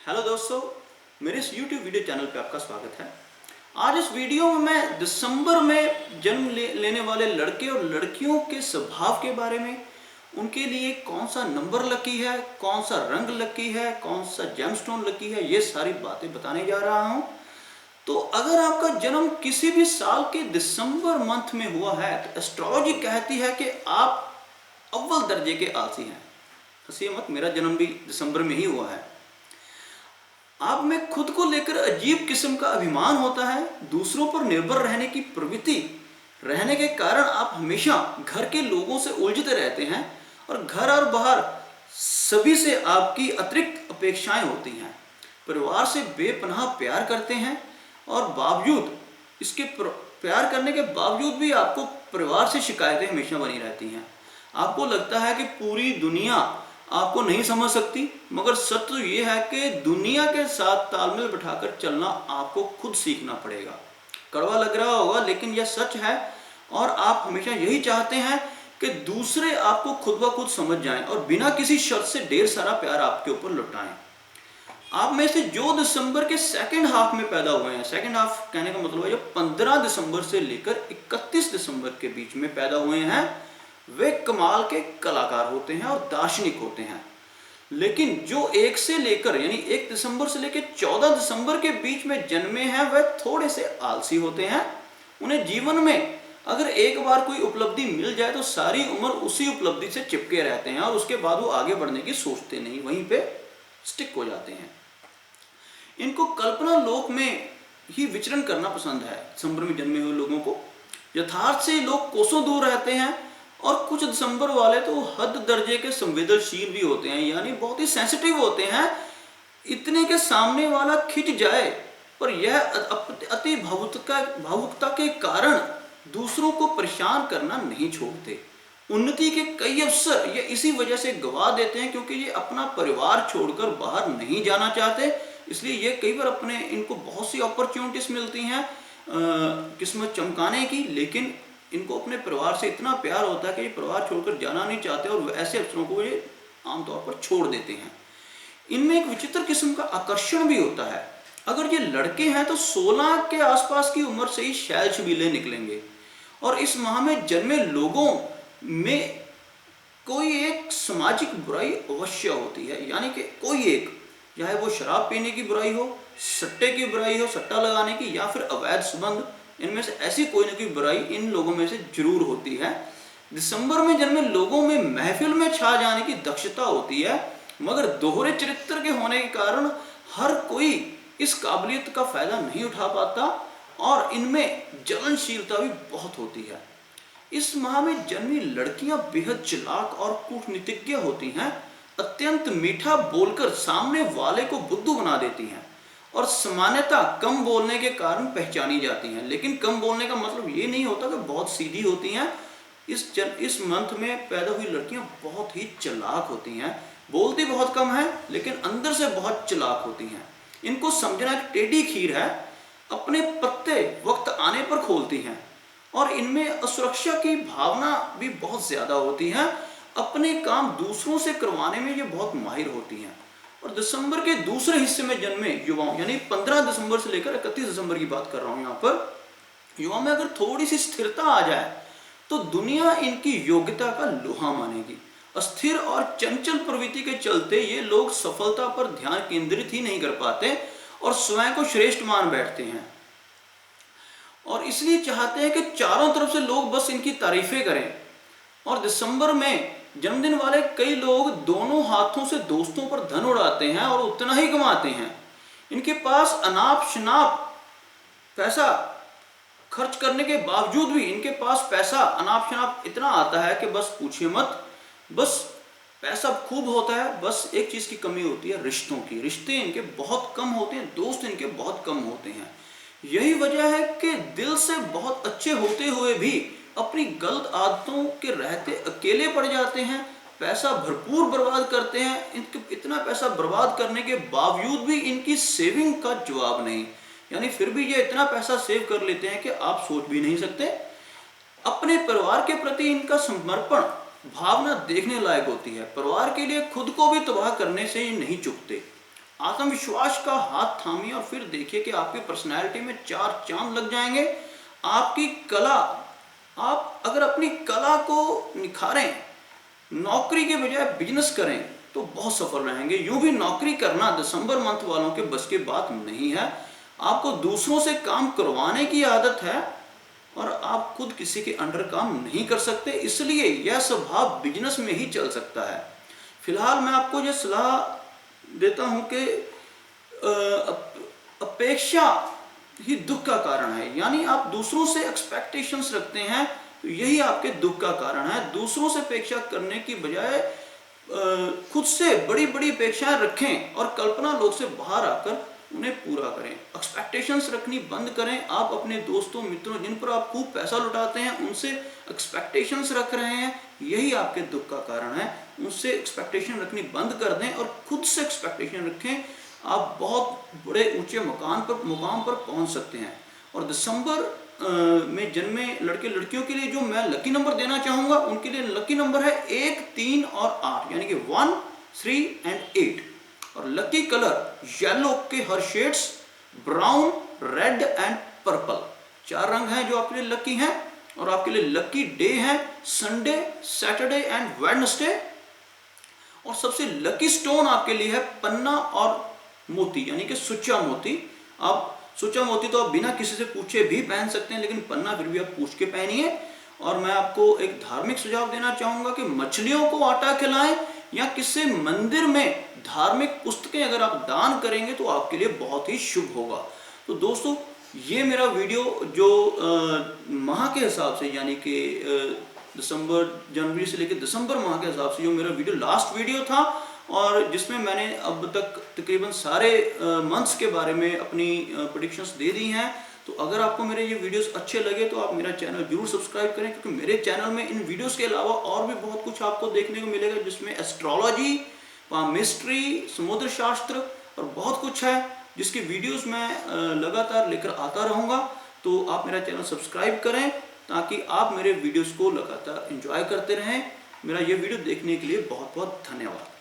Hello दोस्तों, मेरे इस YouTube वीडियो चैनल पे आपका स्वागत है। आज इस वीडियो में मैं दिसंबर में जन्म लेने वाले लड़के और लड़कियों के स्वभाव के बारे में, उनके लिए कौन सा नंबर लकी है, कौन सा रंग लकी है, कौन सा जेमस्टोन लकी है, ये सारी बातें बताने जा रहा हूँ। तो अगर आपका जन्म किसी भी साल के दिसंबर मंथ में हुआ है तो एस्ट्रोलॉजी कहती है कि आप अव्वल दर्जे के आलसी हैं। हंसिए मत, मेरा जन्म भी दिसंबर में ही हुआ है। आप में खुद को लेकर अजीब किस्म का अभिमान होता है, दूसरों पर निर्भर रहने की प्रवृत्ति रहने के कारण आप हमेशा घर के लोगों से उलझते रहते हैं और घर और बाहर सभी से आपकी अतिरिक्त अपेक्षाएं होती हैं। परिवार से बेपनाह प्यार करते हैं और बावजूद इसके प्यार करने के बावजूद भी आपको परिवार से शिकायतें हमेशा बनी रहती हैं। आपको लगता है कि पूरी दुनिया आपको नहीं समझ सकती, मगर सत्य तो ये है कि दुनिया के साथ तालमेल बिठाकर चलना आपको खुद सीखना पड़ेगा। कड़वा लग रहा होगा लेकिन यह सच है और आप हमेशा यही चाहते हैं कि दूसरे आपको खुद ब खुद समझ जाएं और बिना किसी शर्त से ढेर सारा प्यार आपके ऊपर लुटाएं। आप में से जो दिसंबर के सेकंड हाफ में पैदा हुए हैं, सेकंड हाफ कहने का मतलब है जो 15 दिसंबर से लेकर 31 दिसंबर के बीच में पैदा हुए हैं, वे कमाल के कलाकार होते हैं और दार्शनिक होते हैं। लेकिन जो 1 से लेकर यानी 1 दिसंबर से लेकर 14 दिसंबर के बीच में जन्मे हैं वह थोड़े से आलसी होते हैं। उन्हें जीवन में अगर एक बार कोई उपलब्धि मिल जाए तो सारी उम्र उसी उपलब्धि से चिपके रहते हैं और उसके बाद वो आगे बढ़ने की सोचते नहीं, वहीं पे स्टिक हो जाते हैं। इनको कल्पना लोक में ही विचरण करना पसंद है। दिसंबर में जन्मे हुए लोगों को यथार्थ से लोग कोसों दूर रहते हैं और कुछ दिसंबर वाले तो हद दर्जे के संवेदनशील भी होते हैं, यानी बहुत ही सेंसिटिव होते हैं। इतने के सामने वाला खिंच जाए पर यह अति भावुकता के कारण दूसरों को परेशान करना नहीं छोड़ते। उन्नति के कई अवसर ये इसी वजह से गवा देते हैं क्योंकि ये अपना परिवार छोड़कर बाहर नहीं जाना चाहते। इसलिए ये कई बार इनको बहुत सी अपॉर्चुनिटीज मिलती हैं किस्मत चमकाने की, लेकिन इनको अपने परिवार से इतना प्यार होता है कि ये परिवार छोड़कर जाना नहीं चाहते और ऐसे अवसरों को ये आमतौर पर छोड़ देते हैं। इनमें एक विचित्र किस्म का आकर्षण भी होता है। अगर ये लड़के हैं तो 16 के आसपास की उम्र से ही शैल छबीले निकलेंगे और इस माह में जन्मे लोगों में कोई एक सामाजिक बुराई अवश्य होती है, यानी कि कोई एक, चाहे वो शराब पीने की बुराई हो, सट्टे की बुराई हो, सट्टा लगाने की, या फिर अवैध संबंध, इनमें से ऐसी कोई न कोई बुराई इन लोगों में से जरूर होती है। दिसंबर में जन्मे लोगों में महफिल में छा जाने की दक्षता होती है, मगर दोहरे चरित्र के होने के कारण हर कोई इस काबिलियत का फायदा नहीं उठा पाता और इनमें जलनशीलता भी बहुत होती है। इस माह में जन्मी लड़कियां बेहद चालाक और कूटनीतिज्ञ होती हैं, अत्यंत मीठा बोलकर सामने वाले को बुद्धू बना देती हैं और सामान्यतः कम बोलने के कारण पहचानी जाती हैं। लेकिन कम बोलने का मतलब ये नहीं होता कि बहुत सीधी होती हैं। इस मंथ में पैदा हुई लड़कियां बहुत ही चालाक होती हैं, बोलती बहुत कम है लेकिन अंदर से बहुत चालाक होती हैं। इनको समझना एक टेढ़ी खीर है, अपने पत्ते वक्त आने पर खोलती हैं और इनमें असुरक्षा की भावना भी बहुत ज्यादा होती है। अपने काम दूसरों से करवाने में ये बहुत माहिर होती हैं। और दिसंबर के दूसरे हिस्से में जन्मे युवाओं, यानी 15 दिसंबर से लेकर 31 दिसंबर की बात कर रहा हूं, यहाँ पर युवा में अगर थोड़ी सी स्थिरता आ जाए तो दुनिया इनकी योग्यता का लोहा मानेगी। अस्थिर और चंचल प्रवृत्ति के चलते ये लोग सफलता पर ध्यान केंद्रित ही नहीं कर पाते और स्वयं को श्रेष्ठ मान बैठते हैं और इसलिए चाहते हैं कि चारों तरफ से लोग बस इनकी तारीफें करें। और दिसंबर में जन्मदिन वाले कई लोग दोनों हाथों से दोस्तों पर धन उड़ाते हैं और उतना ही कमाते हैं। इनके पास अनाप शनाप पैसा खर्च करने के बावजूद भी इनके पास पैसा अनाप शनाप इतना आता है कि बस पूछिए मत। बस पैसा खूब होता है, बस एक चीज की कमी होती है, रिश्तों की। रिश्ते इनके बहुत कम होते हैं, दोस्त इनके बहुत कम होते हैं। यही वजह है कि दिल से बहुत अच्छे होते हुए भी अपनी गलत आदतों के रहते अकेले पड़ जाते हैं, पैसा भरपूर बर्बाद करते हैं। इनके इतना पैसा बर्बाद करने के बावजूद भी इनकी सेविंग का जवाब नहीं, यानी फिर भी ये इतना पैसा सेव कर लेते हैं कि आप सोच भी नहीं सकते। अपने परिवार के प्रति इनका समर्पण भावना देखने लायक होती है। परिवार के लिए खुद को भी तबाह करने से ये नहीं चूकते। आत्मविश्वास का हाथ थामिए और फिर देखिए कि आपकी पर्सनैलिटी में 4 चांद लग जाएंगे। आपकी कला, आप अगर अपनी कला को निखारें, नौकरी के बजाय बिजनेस करें तो बहुत सफल रहेंगे। यूं भी नौकरी करना दिसंबर मंथ वालों के बस की बात नहीं है। आपको दूसरों से काम करवाने की आदत है और आप खुद किसी के अंडर काम नहीं कर सकते, इसलिए यह स्वभाव बिजनेस में ही चल सकता है। फिलहाल मैं आपको यह सलाह देता हूं कि अपेक्षा ही दुख का कारण है, यानी आप दूसरों से एक्सपेक्टेशंस रखते हैं तो यही आपके दुख का कारण है। दूसरों से अपेक्षा करने की बजाय खुद से बड़ी बड़ी अपेक्षाएं रखें और कल्पना लोक से बाहर आकर उन्हें पूरा करें। एक्सपेक्टेशंस रखनी बंद करें। आप अपने दोस्तों मित्रों जिन पर आप खूब पैसा लुटाते हैं उनसे एक्सपेक्टेशंस रख रहे हैं, यही आपके दुख का कारण है। उनसे एक्सपेक्टेशन रखनी बंद कर दें और खुद से एक्सपेक्टेशन रखें। आप बहुत बड़े ऊंचे मुकाम पर पहुंच सकते हैं। और दिसंबर में जन्मे लड़के लड़कियों के लिए जो मैं लकी नंबर देना चाहूंगा, उनके लिए लकी नंबर है 1, 3 और 8, यानी कि 1, 3 एंड 8। और लकी कलर येलो के हर shades, brown, red and purple, 4 रंग हैं जो आपके लिए लकी हैं। और आपके लिए लकी डे है संडे, सैटरडे एंड वेडनेसडे। और सबसे लकी स्टोन आपके लिए है पन्ना और मोती, यानी कि सुच्चा मोती। आप सुच्चा मोती तो आप बिना किसी से पूछे भी पहन सकते हैं, लेकिन पन्ना फिर भी आप पूछ के पहनिए। और मैं आपको एक धार्मिक सुझाव देना चाहूंगा कि मछलियों को आटा खिलाएं या किसी मंदिर में धार्मिक पुस्तकें अगर आप दान करेंगे तो आपके लिए बहुत ही शुभ होगा। तो दोस्तों, ये मेरा वीडियो जो माह के हिसाब से, यानी कि दिसंबर, जनवरी से लेकर दिसंबर माह के हिसाब से जो मेरा वीडियो लास्ट वीडियो था, और जिसमें मैंने अब तक तकरीबन सारे मंथ्स के बारे में अपनी प्रेडिक्शंस दे दी हैं। तो अगर आपको मेरे ये वीडियोस अच्छे लगे तो आप मेरा चैनल जरूर सब्सक्राइब करें, क्योंकि मेरे चैनल में इन वीडियोस के अलावा और भी बहुत कुछ आपको देखने को मिलेगा, जिसमें एस्ट्रोलॉजी, मिस्ट्री, समुद्र शास्त्र और बहुत कुछ है, जिसकी वीडियोस मैं लगातार लेकर आता रहूँगा। तो आप मेरा चैनल सब्सक्राइब करें ताकि आप मेरे वीडियोस को लगातार एंजॉय करते रहें। मेरा ये वीडियो देखने के लिए बहुत बहुत धन्यवाद।